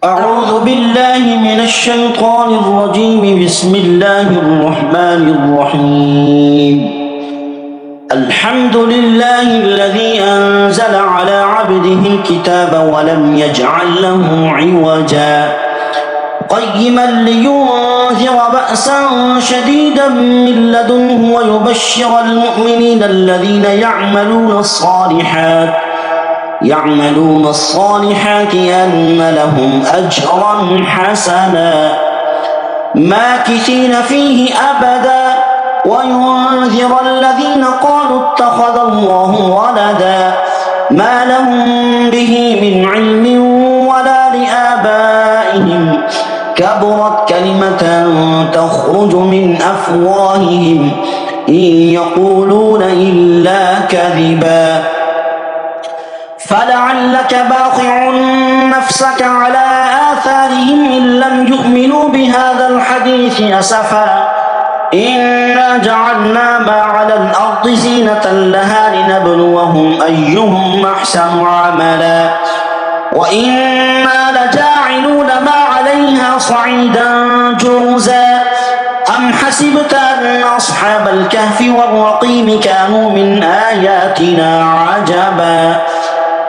أعوذ بالله من الشيطان الرجيم. بسم الله الرحمن الرحيم. الحمد لله الذي أنزل على عبده الكتاب ولم يجعل له عوجا قيما لينذر بأسا شديدا من لدنه ويبشر المؤمنين الذين يعملون الصالحات أن لهم أجرا حسنا ماكثين فيه أبدا وينذر الذين قالوا اتخذ الله ولدا ما لهم به من علم ولا لآبائهم كبرت كلمة تخرج من أفواههم إن يقولون إلا كذبا فلعلك باخع نفسك على آثارهم إن لم يؤمنوا بهذا الحديث أسفا إنا جعلنا ما على الأرض زينة لها لنبلوهم أيهم أحسن عملا وإنا لجاعلون ما عليها صعيدا جرزا أم حسبت أن أصحاب الكهف والرقيم كانوا من آياتنا عجبا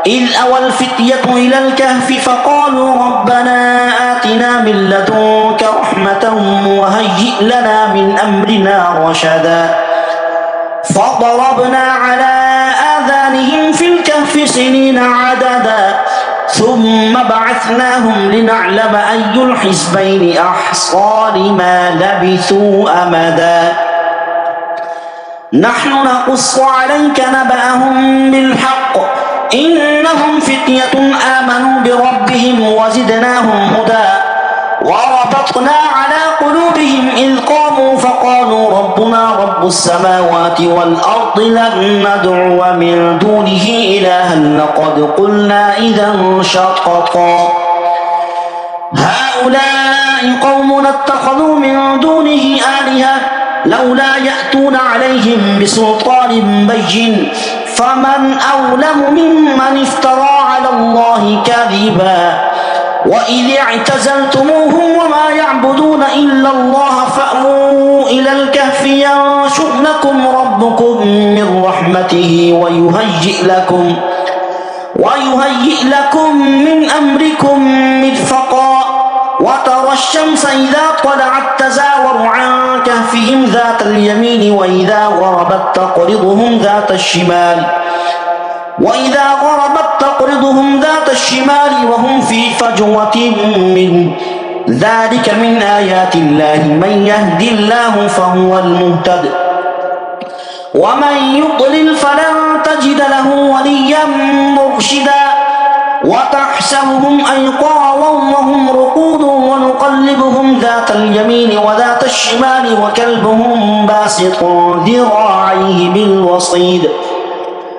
إذ أوى الفتية إلى الكهف فقالوا ربنا آتنا من لدنك رحمة وهيئ لنا من أمرنا رشدا فضربنا على آذانهم في الكهف سنين عددا ثم بعثناهم لنعلم أي الحزبين أحصى لما لبثوا أمدا نحن نقص عليك نبأهم بالحق إنهم فتية آمنوا بربهم وزدناهم هدى وربطنا على قلوبهم إذ قاموا فقالوا ربنا رب السماوات والأرض لن ندعو من دونه إلها لقد قلنا إذا شططا هؤلاء قومنا اتخذوا من دونه آلهة لولا يأتون عليهم بسلطان بين فمن أظلم ممن افترى على الله كذبا وإذ اعتزلتموهم وما يعبدون إلا الله فأووا إلى الكهف ينشر لكم ربكم من رحمته ويهيئ لكم من أمركم مرفقا وترى الشمس إذا طلعت تزاور عن كهفهم ذات اليمين وإذا غربت تقرضهم ذات الشمال وهم في فجوة منه ذلك من آيات الله من يهد الله فهو المهتد ومن يضلل فلن تجد له وليا مرشدا وتحسبهم أيقاظا وهم رقود ونقلبهم ذات اليمين وذات الشمال وكلبهم باسط ذراعيه بالوصيد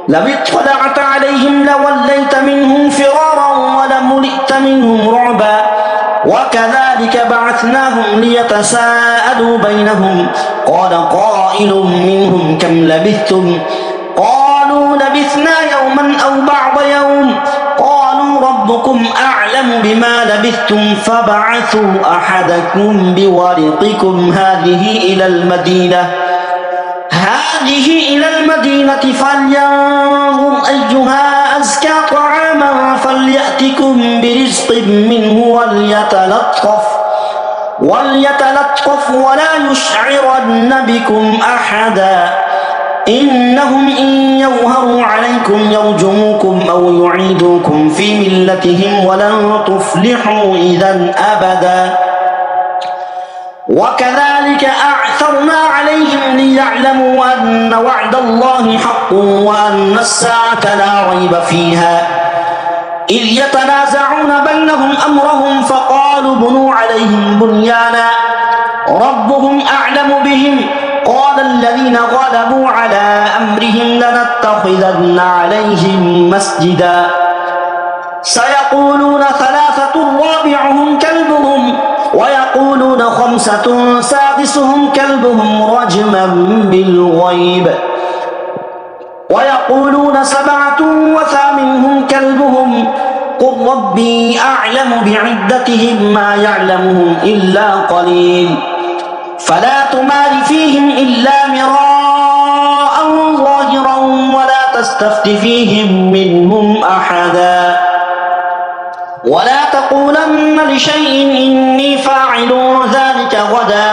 لو اطلعت عليهم لوليت منهم فرارا ولملئت منهم رعبا وكذلك بعثناهم ليتساءلوا بينهم قال قائل منهم كم لبثتم قالوا لبثنا يوما أو بعض يوم قالوا ربكم أعلم بما لبثتم فبعثوا أحدكم بورقكم هذه إلى المدينة فلينظر أيها أزكى طعاما فليأتكم برزق منه وليتلطف ولا يشعرن بكم أحدا إنهم إن يظهروا عليكم يرجموكم أو يعيدوكم في ملتهم ولن تفلحوا إذا أبدا وكذلك أعثرنا عليهم ليعلموا أن وعد الله حق وأن الساعة لا ريب فيها إذ يتنازعون بينهم أمرهم فقالوا بنوا عليهم بنيانا ربهم أعلم بهم قال الذين غلبوا على أمرهم لنتخذن عليهم مسجدا سيقولون ثلاثة رابعهم كلبهم ويقولون خمسة سادسهم كلبهم رجما بالغيب ويقولون سبعة وثامنهم كلبهم قل ربي أعلم بعدتهم ما يعلمهم إلا قليل فلا تمار فيهم إلا مراء ظاهرا ولا تستفت فيهم منهم أحدا ولا تقولن لشيء إني فاعل ذلك غدا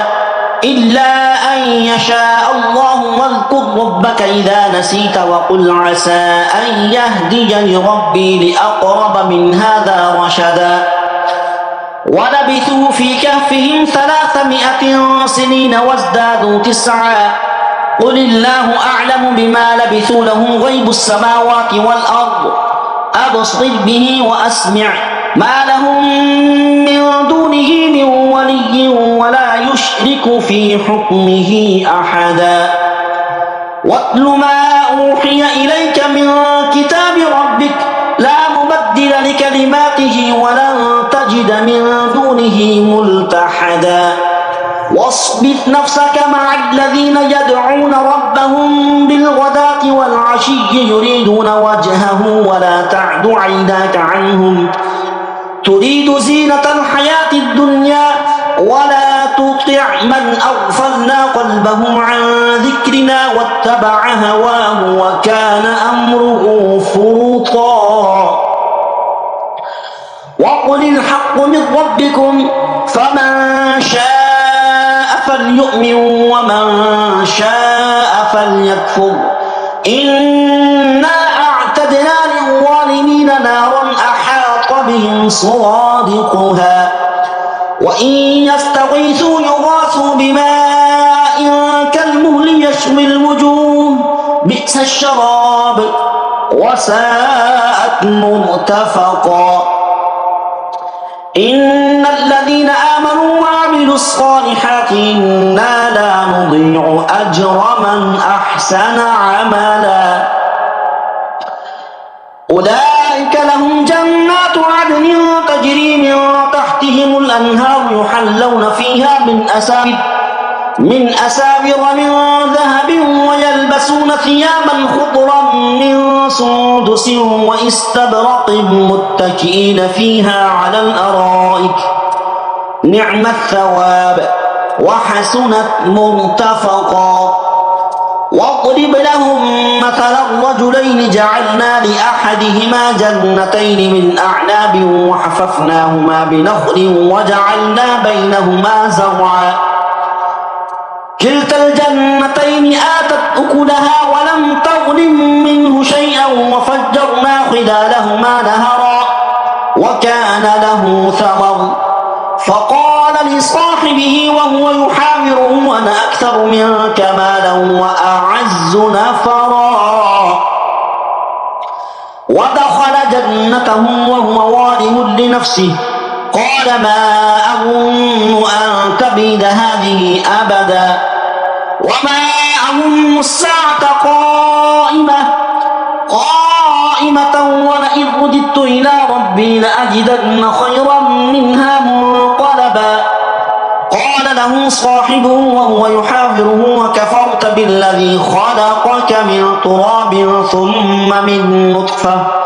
إلا أن يشاء الله واذكر ربك إذا نسيت وقل عسى أن يهديني ربي لأقرب من هذا رشدا ولبثوا في كهفهم 300 سنين وازدادوا 9 قل الله أعلم بما لبثوا له غيب السماوات والأرض أبصر به وأسمع ما لهم من دونه من ولي ولا يشرك في حكمه أحدا واتل ما أوحي إليك من كتاب ربك لا مبدل لكلماته ولن تجد من دونه ملتحدا واصبر نفسك مع الذين يدعون ربهم بالغداة والعشي يريدون وجهه ولا تعد عيناك عنهم تريد زينة الحياة الدنيا ولا تطع من أغفلنا قلبه عن ذكرنا واتبع هواه وكان أمره فرطا وقل الحق من ربكم فمن شاء فليؤمن ومن شاء فليكفر إنا أعتدنا للظالمين نارا أحاط بهم سرادقها وإن يستغيثوا يغاثوا بماء كالمهل يشوي الوجوه بئس الشراب وساءت مرتفقا إن الذين آمنوا وعملوا الصالحات إنا لا نضيع أجر من أحسن عملا أولئك لهم جنات عدن تجري من تحتهم الأنهار يحلون فيها من أساور من ذهب ويلبسون ثيابا خضرا من سندس واستبرق متكئين فيها على الأرائك نعم الثواب وحسنت مرتفقا واضرب لهم مثلا الرجلين جعلنا لأحدهما جنتين من أعناب وحففناهما بنخل وجعلنا بينهما زرعا كلتا الجنتين آتت أكلها ولم تظلم منه شيئا وفجرنا خلالهما نهرا وكان له ثمر فقال لصاحبه وهو يحاوره أنا أكثر منك مالا وأعز نفرا ودخل جنته وهو ظالم لنفسه قال ما أظن أن تبيد هذه أبدا وما أظن الساعة قائمة ولئن رددت إلى ربي لأجدن خيرا منها منقلبا قال له صاحبه وهو يحاوره وكفرت بالذي خلقك من تراب ثم من نطفة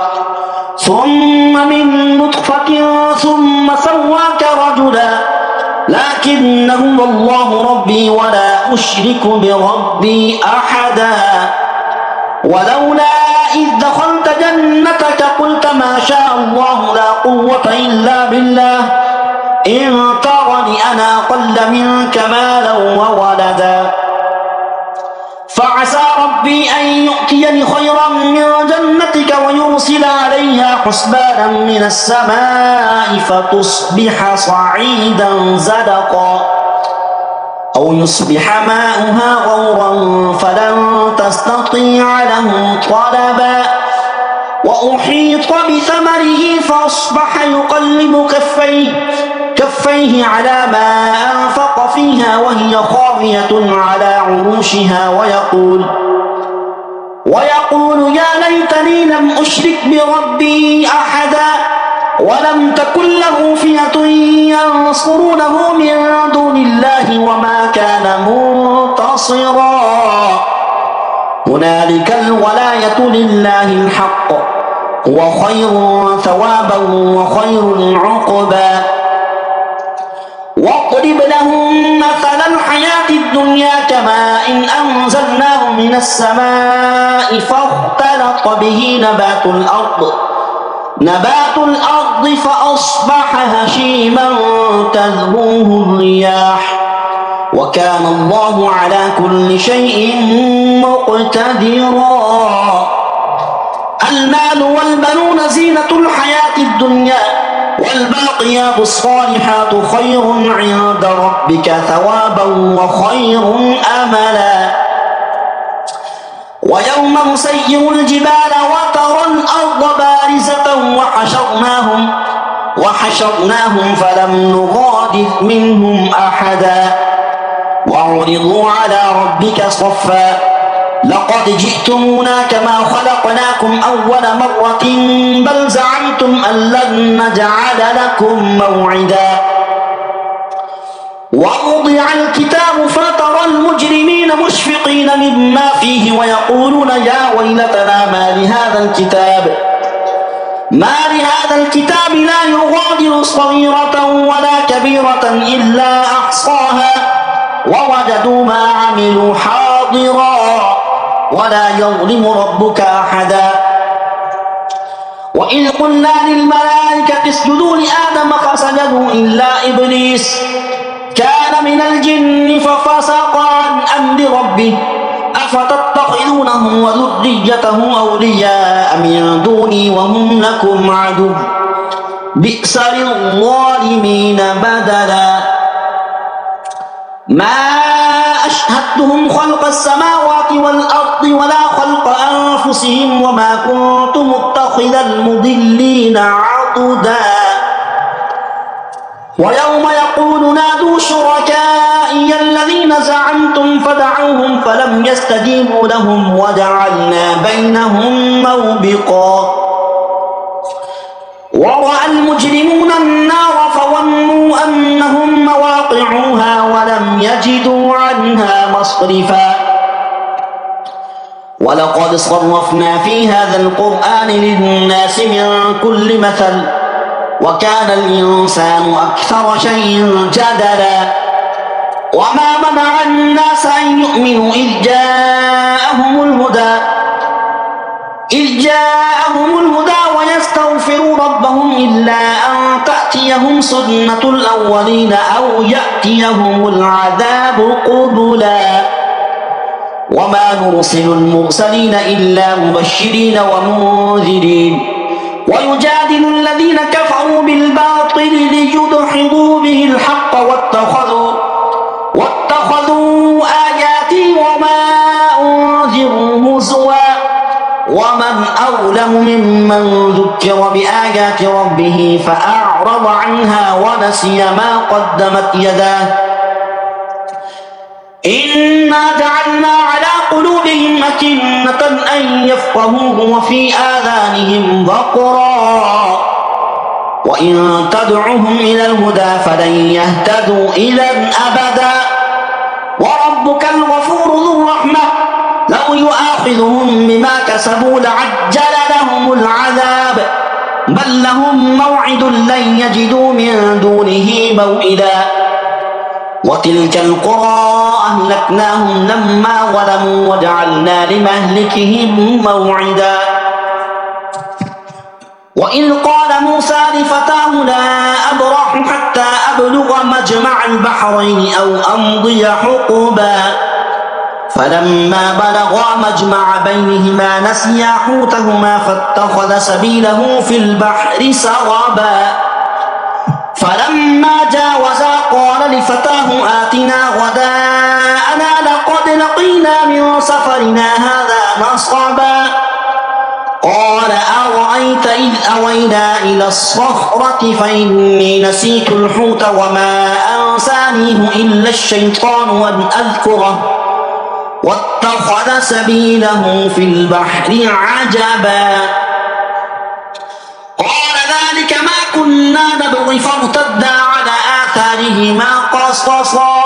ثم سواك رجلا لكن هو الله ربي ولا أشرك بربي أحدا ولولا إذ دخلت جنتك قلت ما شاء الله لا قوة إلا بالله إن ترني أنا أقل منك مالا وولدا فعسى ربي أن يؤتيني خيرا من جنتك ويرسل عليها حسبانا من السماء فتصبح صعيدا زلقا أو يصبح ماؤها غورا فلن تستطيع له طلبا وأحيط بثمره فأصبح يقلب كفيه على ما أنفق فيها وهي خاوية على عروشها ويقول يا ليتني لم أشرك بربي أحدا ولم تكن له فئة ينصرونه من دون الله وما كان منتصرا هنالك الولاية لله الحق هو خير ثوابا وخير عقبا. واضرب لهم مثل الحياة الدنيا كماء أنزلناه من السماء فاختلط به نبات الأرض فأصبح هشيما تذروه الرياح وكان الله على كل شيء مقتدرا. المال والبنون زينة الحياة الدنيا والباقيات الصالحات خير عند ربك ثوابا وخير أملا. ويوم نسير الجبال وترى الأرض بارزة وحشرناهم فلم نغادر منهم أحدا وعرضوا على ربك صفا لقد جئتمونا كما خلقناكم أول مرة بل زعمتم أن لن نجعل لكم موعدا. ووضع الكتاب فترى المجرمين مشفقين مما فيه ويقولون يا ويلتنا ما لهذا الكتاب لا يغادر صغيرة ولا كبيرة إلا أحصاها ووجدوا ما عملوا حاضرا ولا يظلم ربك أحدا. وإذ قلنا للملائكة اسجدوا لآدم فسجدوا إلا إبليس كان من الجن ففسق عن أمر ربه أفتتخذونه وذريته أولياء من دوني وهم لكم عدو بئس للظالمين بدلا. ما أشهدتهم خلق السماوات والأرض ولا خلق أنفسهم وما كنت متخذ المضلين عضدا. ويوم يقول نادوا شركائي الذين زعمتم فدعوهم فلم يستجيبوا لهم وجعلنا بينهم موبقا. ورأى المجرمون النار فظنوا أنهم مواقعوها ولم يجدوا عنها مصرفا. ولقد صرفنا في هذا القرآن للناس من كل مثل وكان الإنسان أكثر شيء جدلا. وما منع الناس أن يؤمنوا إذ جاءهم الهدى ويستغفروا ربهم إلا أن تأتيهم سنة الأولين أو يأتيهم العذاب قبلا. وما نرسل المرسلين إلا مبشرين ومنذرين ويجادل الذين كفروا بالباطل ليدحضوا به الحق واتخذوا آياتي وما أنذروا هزوا ومن أظلم ممن ذكر بآيات ربه فأعرض عنها ونسي ما قدمت يداه إنا جعلنا على قلوبهم أكنة أن يفقهوه وفي آذانهم وقرا وإن تدعهم إلى الهدى فلن يهتدوا إذا أبدا. وربك الغفور ذو الرحمة لو يؤاخذهم بما كسبوا لعجل لهم العذاب بل لهم موعد لن يجدوا من دونه موئلا. وتلك القرى أهلكناهم لما ظلموا وجعلنا لمهلكهم موعدا. وإذ قال موسى لفتاه لا أبرح حتى أبلغ مجمع البحرين أو أمضي حقبا فلما بلغا مجمع بينهما نسيا حوتهما فاتخذ سبيله في البحر سربا فلما جاوزا قال لفتاه آتنا غداءنا لقد لقينا من سفرنا هذا نصبا قال أرأيت إذ أوينا إلى الصخرة فإني نسيت الحوت وما أنسانيه إلا الشيطان أن أذكره واتخذ سبيله في البحر عجبا قال ذلك ما كنا نبغي فارتدا على آثارهما قصصا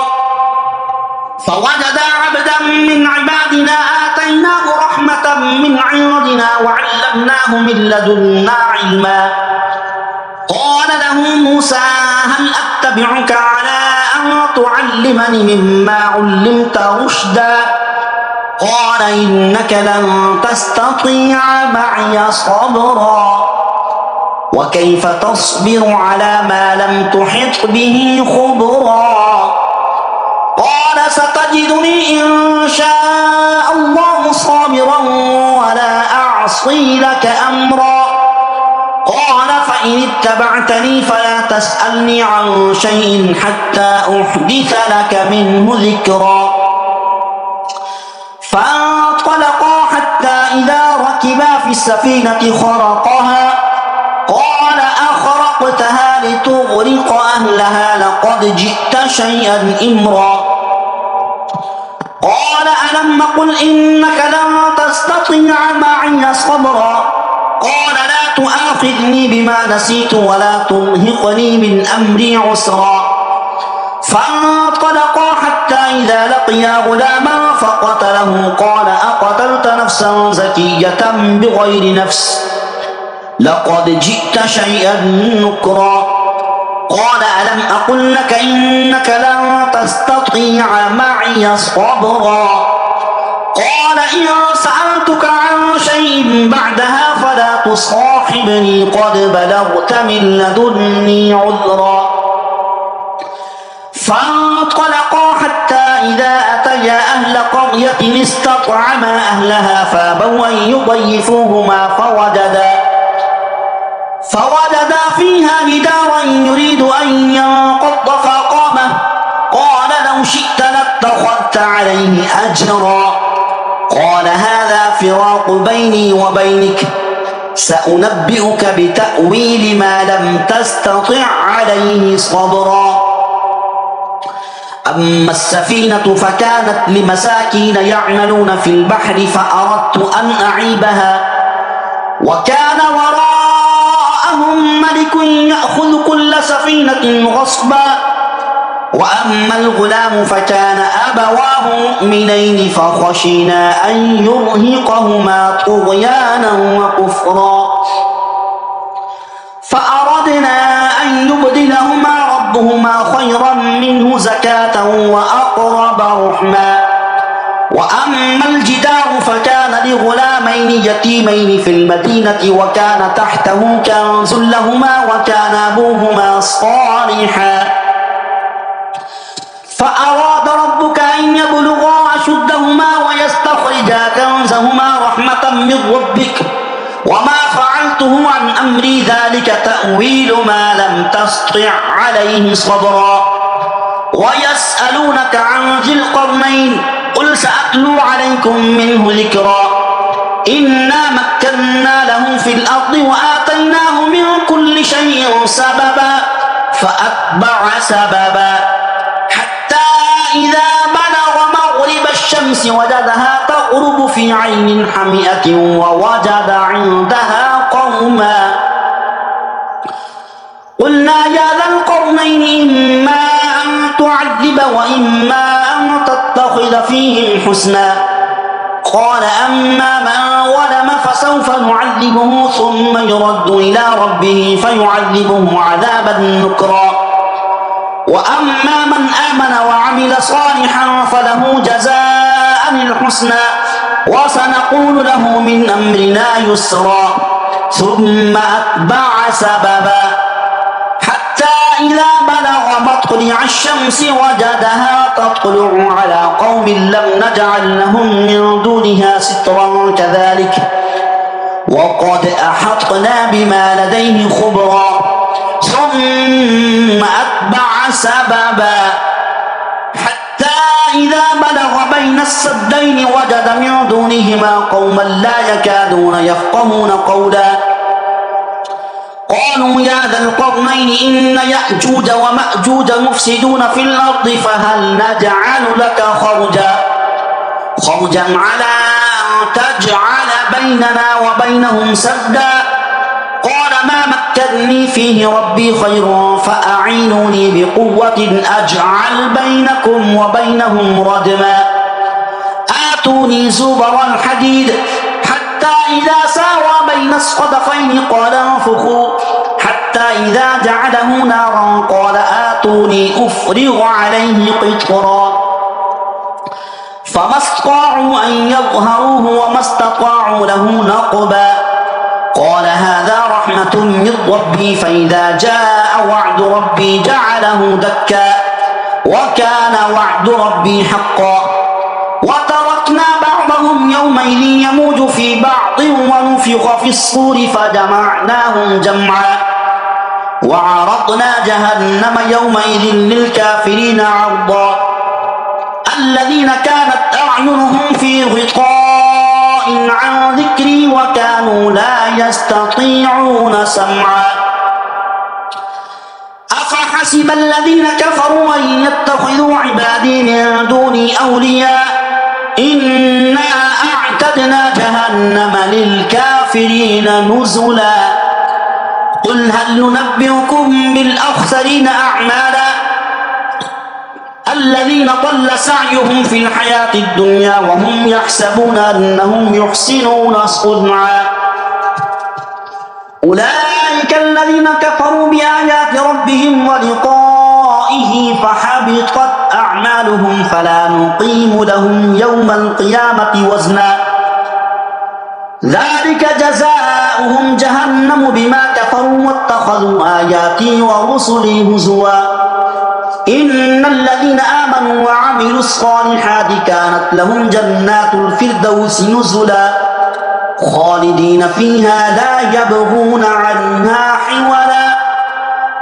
فوجد عبدا من عبادنا آتيناه رحمة من عندنا وعلمناه من لدنا علما قال له موسى هل أتبعك على أن تعلمني مما علمت رشدا قال إنك لن تستطيع معي صبرا وكيف تصبر على ما لم تحط به خبرا قال ستجدني إن شاء الله صابرا ولا أعصي لك أمرا قال فإن اتبعتني فلا تسألني عن شيء حتى أحدث لك منه ذكرا فانطلقا حتى إذا ركبا في السفينة خرقها قال أخرقتها لتغرق أهلها لقد جئت شيئا إمرا قال ألم قل إنك لن تستطيع معي صبرا قال لا تؤاخذني بما نسيت ولا ترهقني من أمري عسرا فانطلقا حتى إذا لقيا غلاما فقتله قال أقتلت نفسا زكية بغير نفس لقد جئت شيئا نكرا قال ألم أقل لك إنك لن تستطيع معي صبرا قال إن سألتك عن شيء بعدها فلا تصاحبني قد بلغت من لدني عذرا فانطلقا حتى إذا أتيا أهل قرية استطعما أهلها فأبوا أن يضيفوهما فوجدا فيها جدارا يريد أن ينقض فقامه قال لو شئت لاتخذت عليه أجرا قال هذا فراق بيني وبينك سأنبئك بتأويل ما لم تستطع عليه صبرا أما السفينة فكانت لمساكين يعملون في البحر فأردت أن أعيبها وكان وراءهم ملك يأخذ كل سفينة غصبا وأما الغلام فكان أبواه مؤمنين فخشينا أن يرهقهما طغيانا وكفرا فأردنا أن يبدلهما ربهما خيرا منه زكاة وأقرب رحما وأما الجدار فكان لغلامين يتيمين في المدينة وكان تحته كنز لهما وكان أبوهما صالحا فأراد ربك أن يبلغا أشدهما ويستخرجا كنزهما رحمة من ربك وما فعلته عن أمري ذلك تأويل ما لم تستطع عليه صبرا ويسألونك عن ذي القرنين قل سأتلو عليكم منه ذكرا إنا مكنا له في الأرض وآتيناه من كل شيء سببا فأتبع سببا حتى إذا بلغ مغرب الشمس وجدها تغرب في عين حمئة ووجد عندها قوما قلنا يا ذا القرنين إما أن تعذب وإما أن تتخذ فيهم حسنا قال أما من ظلم فسوف نعذبه ثم يرد إلى ربه فيعذبه عذابا نكرا وأما من آمن وعمل صالحا فله جزاء الحسنى وسنقول له من أمرنا يسرا ثم أتبع سببا حتى إذا بلغ مطلع الشمس وجدها تطلع على قوم لم نجعل لهم من دونها سترا كذلك وقد أحطنا بما لديه خبرا ثم أتبع سببا حتى إذا بلغ بين السدين وجد من دونهما قوما لا يكادون يفقهون قولا قالوا يا ذا القرنين إن يأجوج ومأجوج مفسدون في الأرض فهل نجعل لك خرجا على أن تجعل بيننا وبينهم سدا قال ما مكنني فيه ربي خير فأعينوني بقوة أجعل بينكم وبينهم ردما آتوني زبر الحديد حتى إذا ساوى بين الصدفين قال انفخوا حتى إذا جعله نارا قال آتوني أفرغ عليه قطرا فما استطاعوا أن يظهروه وما استطاعوا له نقبا قال هذا رحمة من ربي فإذا جاء وعد ربي جعله دكا وكان وعد ربي حقا وتركنا بعضهم يومئذ يموج في بعض ونفخ في الصور فجمعناهم جمعا وعرضنا جهنم يومئذ للكافرين عرضا الذين كانت أعينهم في غطاء عن ذكري وكانوا لا يستطيعون سمعا أفحسب الذين كفروا أن يتخذوا عبادي من دوني أولياء إنا أعتدنا جهنم للكافرين نزلا قل هل ننبئكم بالأخسرين أعمالا الذين ضل سعيهم في الحياة الدنيا وهم يحسبون أنهم يحسنون صنعا أولئك الذين كفروا بآيات ربهم ولقائه فحبطت أعمالهم فلا نقيم لهم يوم القيامة وزنا ذلك جزاؤهم جهنم بما كفروا واتخذوا آياتي ورسلي هزوا إن الذين آمنوا وعملوا الصالحات كانت لهم جنات الفردوس نزلا خالدين فيها لا يبغون عنها حولا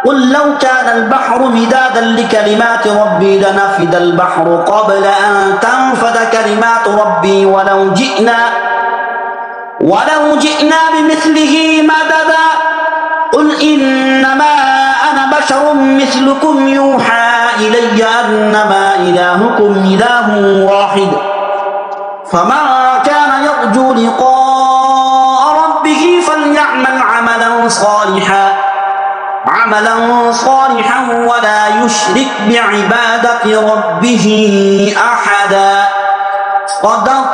قل لو كان البحر مدادا لكلمات ربي لنفد البحر قبل أن تنفد كلمات ربي ولو جئنا بمثله مددا قل إنما أنا بشر مثلكم يوحى إلي أنما إلهكم إله واحد فمن كان يرجو لقاء ربه فليعمل عملا صالحا ولا يشرك بعبادة ربه أحدا صدق